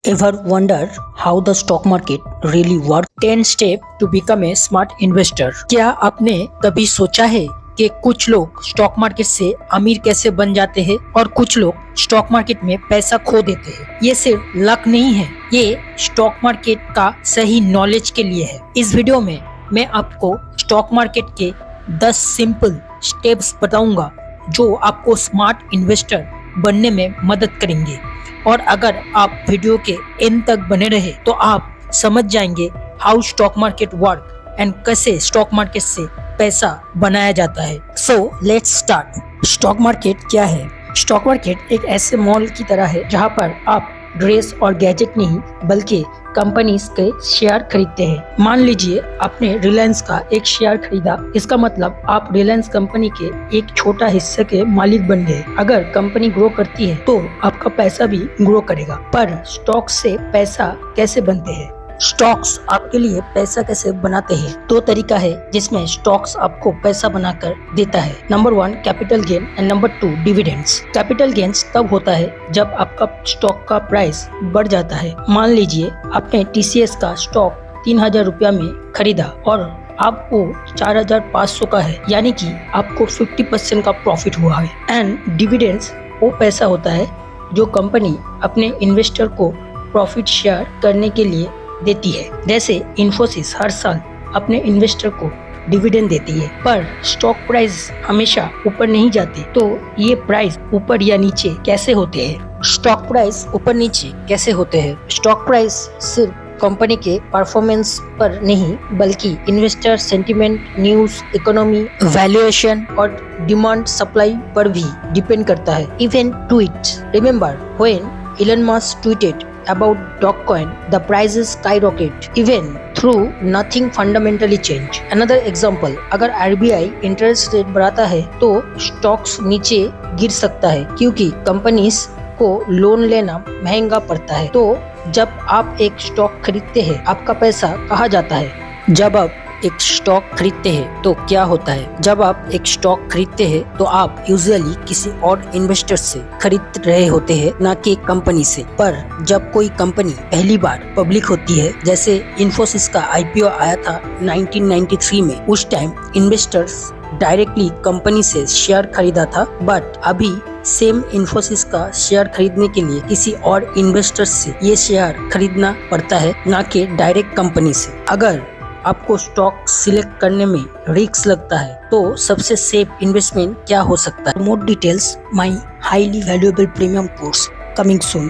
Ever wonder how the stock market really works? 10 steps to become a smart investor. क्या आपने कभी सोचा है कि कुछ लोग स्टॉक मार्केट से अमीर कैसे बन जाते हैं और कुछ लोग स्टॉक मार्केट में पैसा खो देते हैं? ये सिर्फ लक नहीं है, ये स्टॉक मार्केट का सही नॉलेज के लिए है। इस वीडियो में मैं आपको स्टॉक मार्केट के 10 सिंपल स्टेप्स बताऊंगा जो आपको स्मार्ट इन्वेस्टर बनने में मदद करेंगे। और अगर आप वीडियो के एंड तक बने रहे तो आप समझ जाएंगे how stock market work and कैसे स्टॉक मार्केट से पैसा बनाया जाता है। So let's start. Stock market क्या है? स्टॉक मार्केट एक ऐसे मॉल की तरह है जहां पर आप ड्रेस और गैजेट नहीं बल्कि कंपनीज के शेयर खरीदते हैं। मान लीजिए आपने रिलायंस का एक शेयर खरीदा, इसका मतलब आप रिलायंस कंपनी के एक छोटा हिस्से के मालिक बन गए। अगर कंपनी ग्रो करती है तो आपका पैसा भी ग्रो करेगा। पर स्टॉक से पैसा कैसे बनते हैं? स्टॉक्स आपके लिए पैसा कैसे बनाते हैं? 2 तरीका है जिसमें स्टॉक्स आपको पैसा बनाकर देता है। Number 1 capital gain and number 2 dividends. Capital gains तब होता है जब आपका स्टॉक का प्राइस बढ़ जाता है। मान लीजिए आपने TCS का स्टॉक 3000 रुपया में खरीदा और आपको 4500 का है, यानी कि आपको 50% का प्रॉफिट हुआ है। एंड डिविडेंड्स वो पैसा होता है जो कंपनी अपने इन्वेस्टर को प्रॉफिट शेयर करने के लिए देती है। जैसे इन्फोसिस हर साल अपने इन्वेस्टर को डिविडेंड देती है। पर स्टॉक प्राइस हमेशा ऊपर नहीं जाती, तो ये प्राइस ऊपर या नीचे कैसे होते हैं? स्टॉक प्राइस ऊपर नीचे कैसे होते हैं? स्टॉक प्राइस सिर्फ कंपनी के परफॉर्मेंस पर नहीं बल्कि investor sentiment, news, economy, valuation और डिमांड सप्लाई पर भी डिपेंड करता है। Even tweet, remember when Elon Musk tweeted about Dogecoin, the prices skyrocket even through nothing fundamentally change. Another example, अगर RBI इंटरेस्ट रेट बढ़ाता है तो स्टॉक्स नीचे गिर सकता है क्योंकि कंपनीज को लोन लेना महंगा पड़ता है। तो जब आप एक स्टॉक खरीदते हैं आपका पैसा कहाँ जाता है? जब आप एक स्टॉक खरीदते हैं तो क्या होता है? जब आप एक स्टॉक खरीदते हैं तो आप यूजुअली किसी और इन्वेस्टर से खरीद रहे होते हैं, ना कि कंपनी से। पर जब कोई कंपनी पहली बार पब्लिक होती है, जैसे इन्फोसिस का IPO आया था 1993 में, उस टाइम इन्वेस्टर्स डायरेक्टली कंपनी से शेयर खरीदा था। बट अभी सेम इन्फोसिस का शेयर खरीदने के लिए किसी और इन्वेस्टर से ये शेयर खरीदना पड़ता है, ना कि डायरेक्ट कंपनी से। अगर आपको स्टॉक सिलेक्ट करने में रिस्क लगता है तो सबसे सेफ इन्वेस्टमेंट क्या हो सकता है? More details my highly valuable premium course coming soon.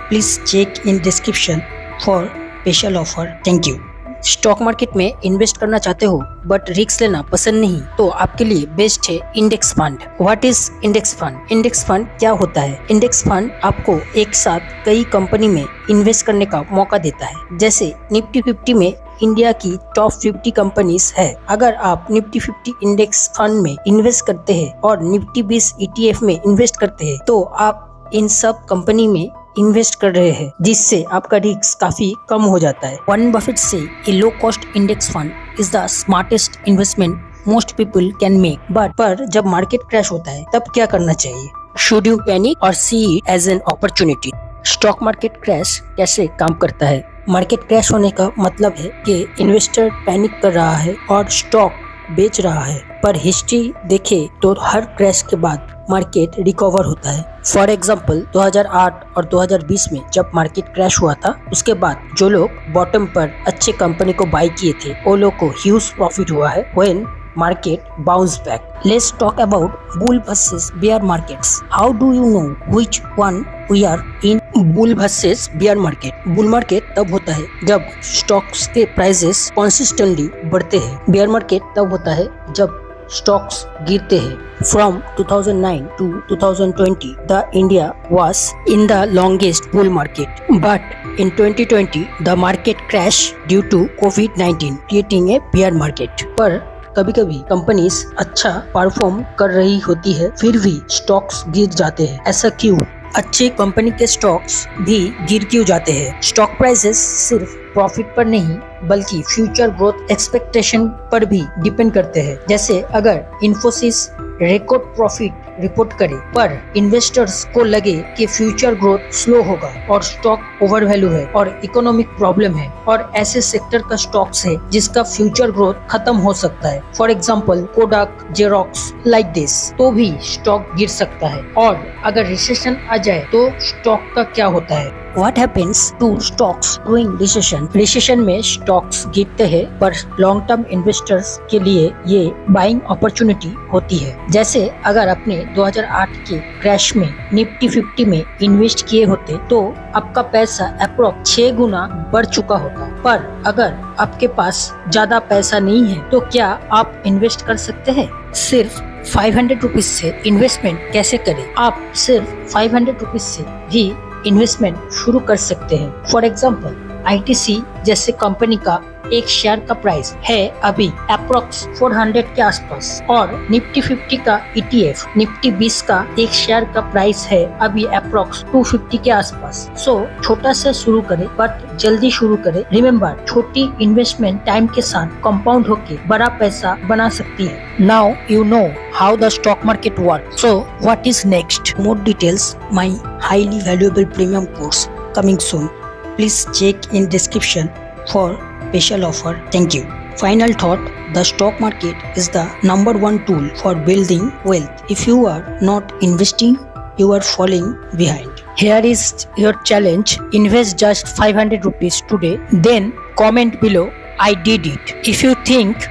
Please check in description for special offer. Thank you. Stock market में इन्वेस्ट करना चाहते हो बट रिस्क लेना पसंद नहीं, तो आपके लिए बेस्ट है index fund. What is index fund? Index fund क्या होता है? इंडेक्स फंड आपको एक साथ कई कंपनी में इन्वेस्ट करने का मौका देता है। जैसे निफ्टी 50 में इंडिया की टॉप 50 कंपनीज है। अगर आप निफ्टी 50 इंडेक्स फंड में इन्वेस्ट करते हैं और निफ्टी 20 ETF में इन्वेस्ट करते हैं तो आप इन सब कंपनी में इन्वेस्ट कर रहे हैं, जिससे आपका रिस्क काफी कम हो जाता है। वॉरेन बफेट से a low cost index fund is the smartest investment most people can make. But पर जब मार्केट क्रैश होता है तब क्या करना चाहिए? शुड यू पैनिक और see it as an opportunity? Stock market crash कैसे काम करता है? मार्केट क्रैश होने का मतलब है कि इन्वेस्टर पैनिक कर रहा है और स्टॉक बेच रहा है। पर हिस्ट्री देखे तो हर क्रैश के बाद मार्केट रिकवर होता है। फॉर एग्जाम्पल 2008 और 2020 में जब मार्केट क्रैश हुआ था, उसके बाद जो लोग बॉटम पर अच्छे कंपनी को बाय किए थे वो लोग को ह्यूज प्रॉफिट हुआ है when market bounce back. Let's talk about bull versus bear markets. How do you know which one we are in? bull versus bear market. bull market तब होता है जब stocks के prices consistently बढ़ते हैं। bear market तब होता है जब stocks गिरते हैं। From 2009 to 2020, the India was in the longest bull market, but in 2020 the market crashed due to COVID-19, creating a bear market. पर कभी कभी कंपनीज अच्छा परफॉर्म कर रही होती है फिर भी स्टॉक्स गिर जाते हैं। ऐसा क्यों? अच्छी कंपनी के स्टॉक्स भी गिर क्यों जाते हैं? स्टॉक प्राइसेस सिर्फ प्रॉफिट पर नहीं बल्कि फ्यूचर ग्रोथ एक्सपेक्टेशन पर भी डिपेंड करते हैं। जैसे अगर इन्फोसिस रिकॉर्ड प्रॉफिट रिपोर्ट करे, पर इन्वेस्टर्स को लगे कि फ्यूचर ग्रोथ स्लो होगा और स्टॉक ओवर वैल्यू है और इकोनॉमिक प्रॉब्लम है और ऐसे सेक्टर का स्टॉक्स है जिसका फ्यूचर ग्रोथ खत्म हो सकता है, for example कोडाक, xerox, like this, तो भी स्टॉक गिर सकता है। और अगर रिसेशन आ जाए तो स्टॉक का क्या होता है? What happens to stocks during recession? Recession में स्टॉक्स गिरते हैं, पर लॉन्ग टर्म इन्वेस्टर्स के लिए ये बाइंग अपॉर्चुनिटी होती है। जैसे अगर आपने 2008 के क्रैश में निफ्टी 50 में इन्वेस्ट किए होते तो आपका पैसा अप्रोक्स 6 गुना बढ़ चुका होता। पर अगर आपके पास ज्यादा पैसा नहीं है तो क्या आप इन्वेस्ट कर सकते हैं? सिर्फ 500 रुपीज से इन्वेस्टमेंट कैसे करें? आप सिर्फ 500 रुपीज से भी इन्वेस्टमेंट शुरू कर सकते हैं। फॉर एग्जाम्पल ITC जैसे कंपनी का एक शेयर का प्राइस है अभी अप्रोक्स 400 के आसपास और निफ्टी 50 का ETF निफ्टी 20 का एक शेयर का प्राइस है अभी अप्रोक्स 250 के आसपास। सो छोटा से शुरू करें बट जल्दी शुरू करें। रिमेम्बर, छोटी इन्वेस्टमेंट टाइम के साथ कंपाउंड होके बड़ा पैसा बना सकती है। Now you know how the stock market works. So what is next? More details, my highly valuable premium course coming soon. Please check in description for special offer. Thank you. Final thought, the stock market is the #1 tool for building wealth. If you are not investing, you are falling behind. Here is your challenge. Invest just 500 rupees today. Then comment below, I did it. If you think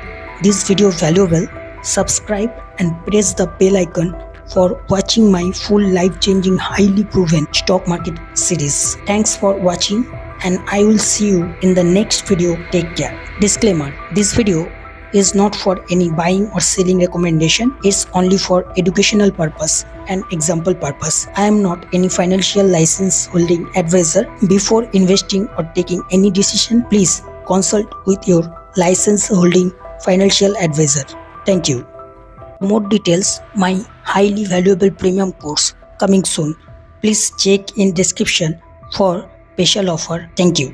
this video valuable, subscribe and press the bell icon for watching my full life-changing, highly proven stock market series. Thanks for watching and I will see you in the next video. Take care. Disclaimer, this video is not for any buying or selling recommendation. It's only for educational purpose and example purpose. I am not any financial license holding advisor. Before investing or taking any decision, please consult with your license holding financial advisor. Thank you. More details, my highly valuable premium course coming soon. Please check in description for special offer. Thank you.